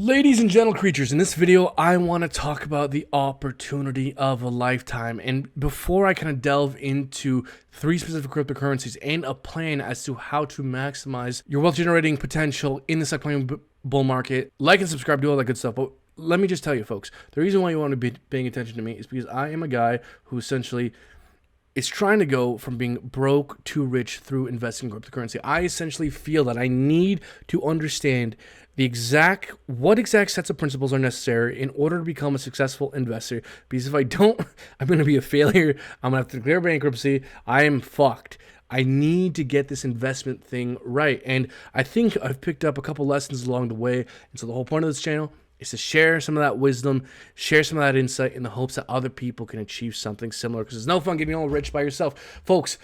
Ladies and gentle creatures, in this video, I want to talk about the opportunity of a lifetime. And before I kind of delve into three specific cryptocurrencies and a plan as to how to maximize your wealth generating potential in this upcoming bull market, like and subscribe, do all that good stuff. But let me just tell you, folks, the reason why you want to be paying attention to me is because I am a guy who essentially is trying to go from being broke to rich through investing in cryptocurrency. I essentially feel that I need to understand what exact sets of principles are necessary in order to become a successful investor. Because if I don't, I'm going to be a failure. I'm going to have to declare bankruptcy. I am fucked. I need to get this investment thing right. And I think I've picked up a couple lessons along the way. And so the whole point of this channel is to share some of that wisdom, share some of that insight in the hopes that other people can achieve something similar, because it's no fun getting all rich by yourself. Folks,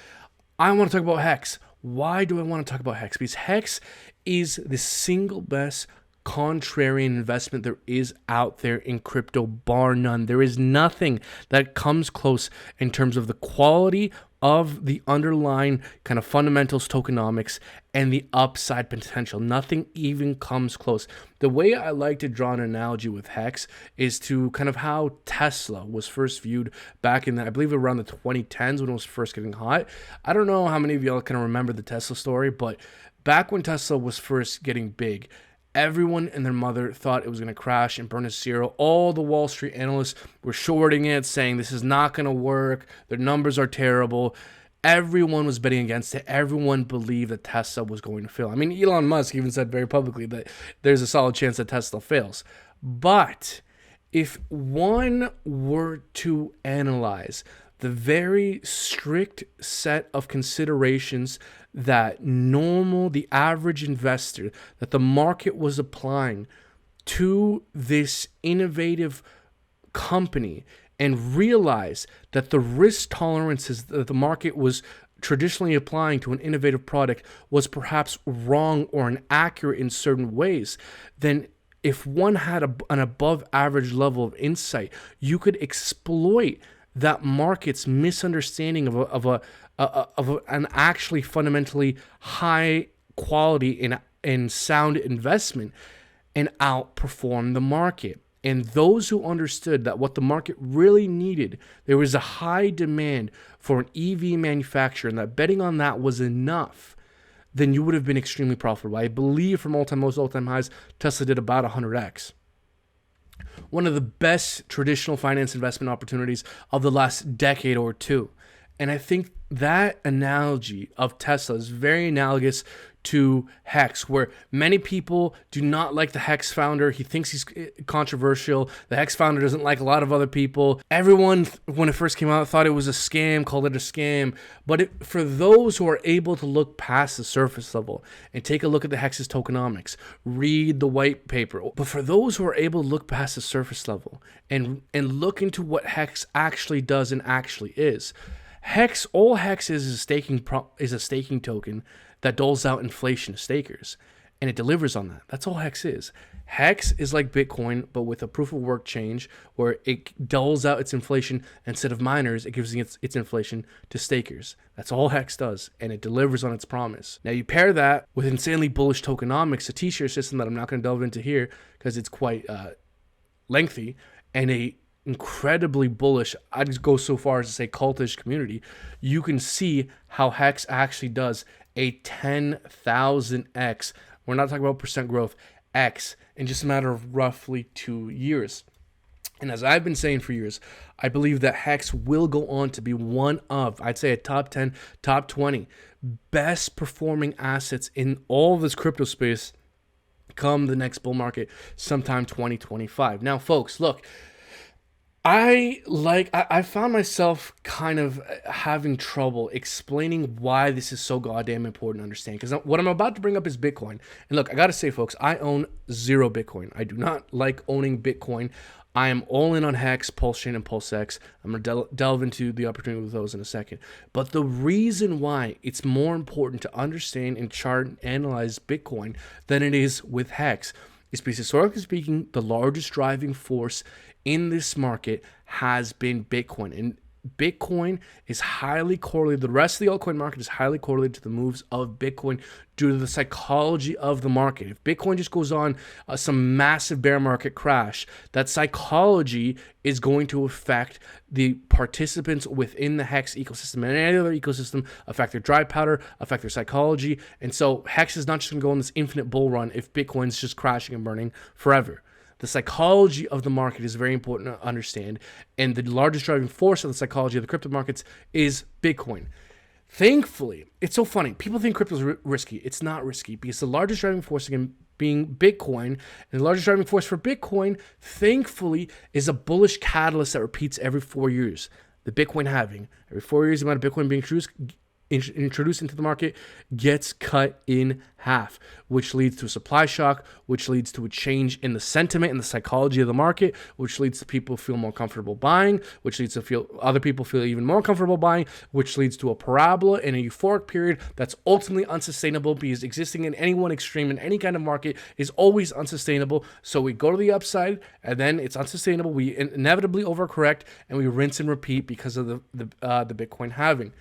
I want to talk about Hex. Why do I want to talk about Hex? Because Hex is the single best contrarian investment there is out there in crypto, bar none. There is nothing that comes close in terms of the quality of the underlying kind of fundamentals, tokenomics, and the upside potential. Nothing even comes close. The way I like to draw an analogy with Hex is to kind of how Tesla was first viewed back in I believe around the 2010s when it was first getting hot. I don't know how many of y'all can remember the Tesla story, but back when Tesla was first getting big, everyone and their mother thought it was going to crash and burn to zero. All the Wall Street analysts were shorting it, saying this is not going to work. Their numbers are terrible. Everyone was betting against it. Everyone believed that Tesla was going to fail. I mean, Elon Musk even said very publicly that there's a solid chance that Tesla fails. But if one were to analyze the very strict set of considerations that the average investor, that the market was applying to this innovative company, and realize that the risk tolerances that the market was traditionally applying to an innovative product was perhaps wrong or inaccurate in certain ways, then if one had an above average level of insight, you could exploit that market's misunderstanding of an actually fundamentally high quality and sound investment and outperform the market. And those who understood that what the market really needed, there was a high demand for an EV manufacturer, and that betting on that was enough, then you would have been extremely profitable. I believe from all-time highs, Tesla did about 100x. One of the best traditional finance investment opportunities of the last decade or two. And I think that analogy of Tesla is very analogous to Hex, where many people do not like the Hex founder. He thinks he's controversial. The Hex founder doesn't like a lot of other people. Everyone, when it first came out, thought it was a scam, called it a scam. But for those who are able to look past the surface level and take a look at the Hex's tokenomics, read the white paper, but for those who are able to look past the surface level and look into what Hex actually does and actually is, all Hex is a staking token that doles out inflation to stakers, and it delivers on that. That's all Hex is. Hex is like Bitcoin, but with a proof of work change, where it doles out its inflation instead of miners. It gives its inflation to stakers. That's all Hex does, and it delivers on its promise. Now you pair that with insanely bullish tokenomics, a t-shirt system that I'm not going to delve into here because it's quite lengthy, and a incredibly bullish, I'd go so far as to say cultish community. You can see how Hex actually does a 10,000x. We're not talking about percent growth, X, in just a matter of roughly 2 years. And as I've been saying for years, I believe that Hex will go on to be one of, I'd say, a top 10, top 20 best performing assets in all of this crypto space come the next bull market sometime 2025. Now, folks, look, I found myself kind of having trouble explaining why this is so goddamn important to understand. Because what I'm about to bring up is Bitcoin. And look, I got to say, folks, I own 0 Bitcoin. I do not like owning Bitcoin. I am all in on Hex, PulseChain, and PulseX. I'm going to delve into the opportunity with those in a second. But the reason why it's more important to understand and chart and analyze Bitcoin than it is with Hex is because, historically speaking, the largest driving force in this market has been Bitcoin. And Bitcoin is highly correlated. The rest of the altcoin market is highly correlated to the moves of Bitcoin due to the psychology of the market. If Bitcoin just goes on some massive bear market crash, that psychology is going to affect the participants within the Hex ecosystem and any other ecosystem, affect their dry powder, affect their psychology. And so Hex is not just going to go on this infinite bull run if Bitcoin's just crashing and burning forever. The psychology of the market is very important to understand, and the largest driving force of the psychology of the crypto markets is Bitcoin. Thankfully, it's so funny. People think crypto is risky. It's not risky because the largest driving force, again, being Bitcoin, and the largest driving force for Bitcoin, thankfully, is a bullish catalyst that repeats every 4 years. The Bitcoin halving. Every 4 years, the amount of Bitcoin being introduced into the market gets cut in half, which leads to a supply shock, which leads to a change in the sentiment and the psychology of the market, which leads to people feel more comfortable buying, which leads to other people feel even more comfortable buying, which leads to a parabola and a euphoric period that's ultimately unsustainable because existing in any one extreme in any kind of market is always unsustainable. So we go to the upside and then it's unsustainable. We inevitably overcorrect and we rinse and repeat because of the Bitcoin halving.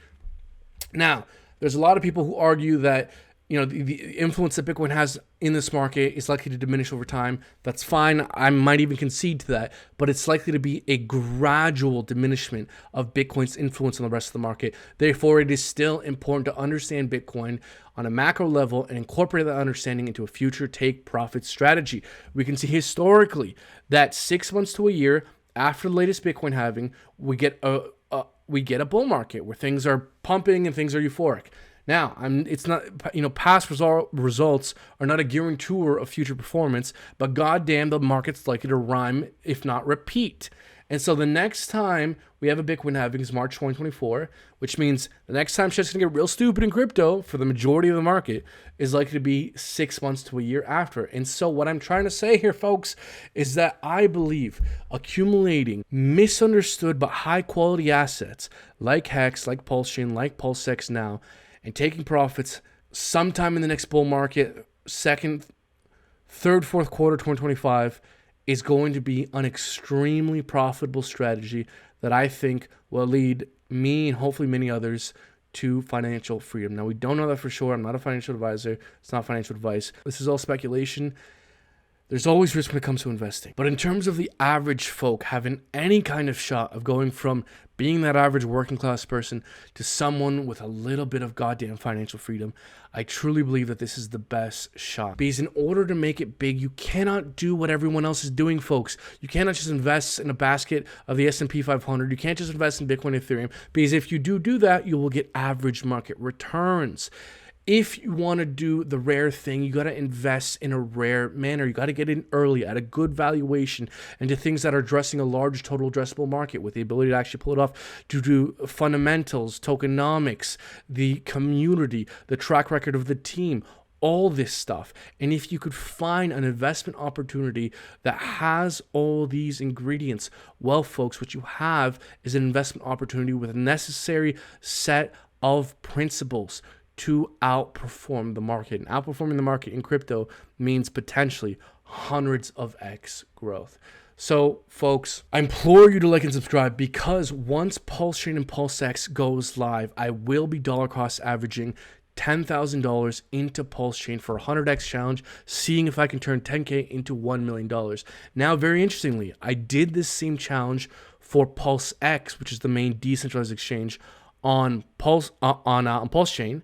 Now, there's a lot of people who argue that, the influence that Bitcoin has in this market is likely to diminish over time. That's fine. I might even concede to that, but it's likely to be a gradual diminishment of Bitcoin's influence on the rest of the market. Therefore, it is still important to understand Bitcoin on a macro level and incorporate that understanding into a future take profit strategy. We can see historically that 6 months to a year after the latest Bitcoin halving, we get a bull market where things are pumping and things are euphoric. Now, it's not, past results are not a guarantor of future performance, but goddamn, the market's likely to rhyme, if not repeat. And so the next time we have a Bitcoin halving is March 2024, which means the next time shit's gonna get real stupid in crypto for the majority of the market is likely to be 6 months to a year after. And so what I'm trying to say here, folks, is that I believe accumulating misunderstood but high quality assets like Hex, like PulseChain, like PulseX now, and taking profits sometime in the next bull market, third, fourth quarter 2025, is going to be an extremely profitable strategy that I think will lead me and hopefully many others to financial freedom. Now, we don't know that for sure. I'm not a financial advisor. It's not financial advice. This is all speculation. There's always risk when it comes to investing. But in terms of the average folk having any kind of shot of going from being that average working class person to someone with a little bit of goddamn financial freedom, I truly believe that this is the best shot. Because in order to make it big, you cannot do what everyone else is doing, folks. You cannot just invest in a basket of the S&P 500. You can't just invest in Bitcoin and Ethereum. Because if you do that, you will get average market returns. If you want to do the rare thing, you got to invest in a rare manner. You got to get in early at a good valuation into things that are addressing a large total addressable market with the ability to actually pull it off due to fundamentals, tokenomics, the community, the track record of the team, all this stuff. And if you could find an investment opportunity that has all these ingredients, well, folks, what you have is an investment opportunity with a necessary set of principles to outperform the market. And outperforming the market in crypto means potentially hundreds of X growth. So, folks, I implore you to like and subscribe because once PulseChain and PulseX goes live, I will be dollar cost averaging $10,000 into PulseChain for a 100X challenge, seeing if I can turn 10K into $1 million. Now, very interestingly, I did this same challenge for PulseX, which is the main decentralized exchange on PulseChain,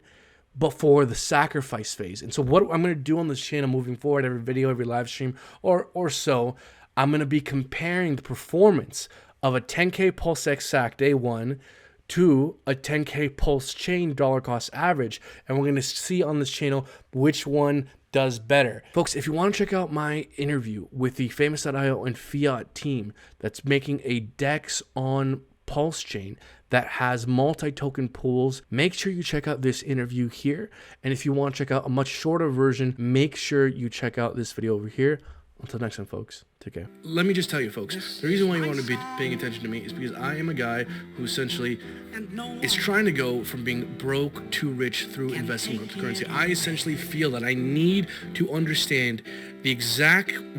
before the sacrifice phase. And so what I'm going to do on this channel moving forward, every video, every live stream or so, I'm going to be comparing the performance of a 10K PulseX sack day one to a 10K PulseChain dollar cost average. And we're going to see on this channel which one does better. Folks, if you want to check out my interview with the Famous.io and Fiat team that's making a DEX on PulseChain that has multi-token pools, make sure you check out this interview here. And if you want to check out a much shorter version, make sure you check out this video over here. Until next time, folks. Take care. Let me just tell you, folks, the reason why you want to be paying attention to me is because I am a guy who essentially is trying to go from being broke to rich through investing in cryptocurrency. I essentially feel that I need to understand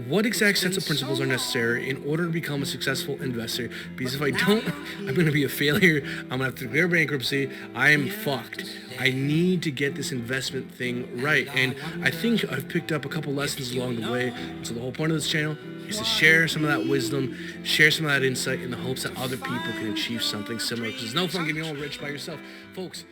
what exact sets of principles are necessary in order to become a successful investor. Because if I don't, I'm going to be a failure. I'm going to have to declare bankruptcy. I am fucked. I need to get this investment thing right. And I think I've picked up a couple lessons along the way. So the whole point of this channel is to share some of that wisdom, share some of that insight in the hopes that other people can achieve something similar. Because there's no fun getting all rich by yourself. Folks,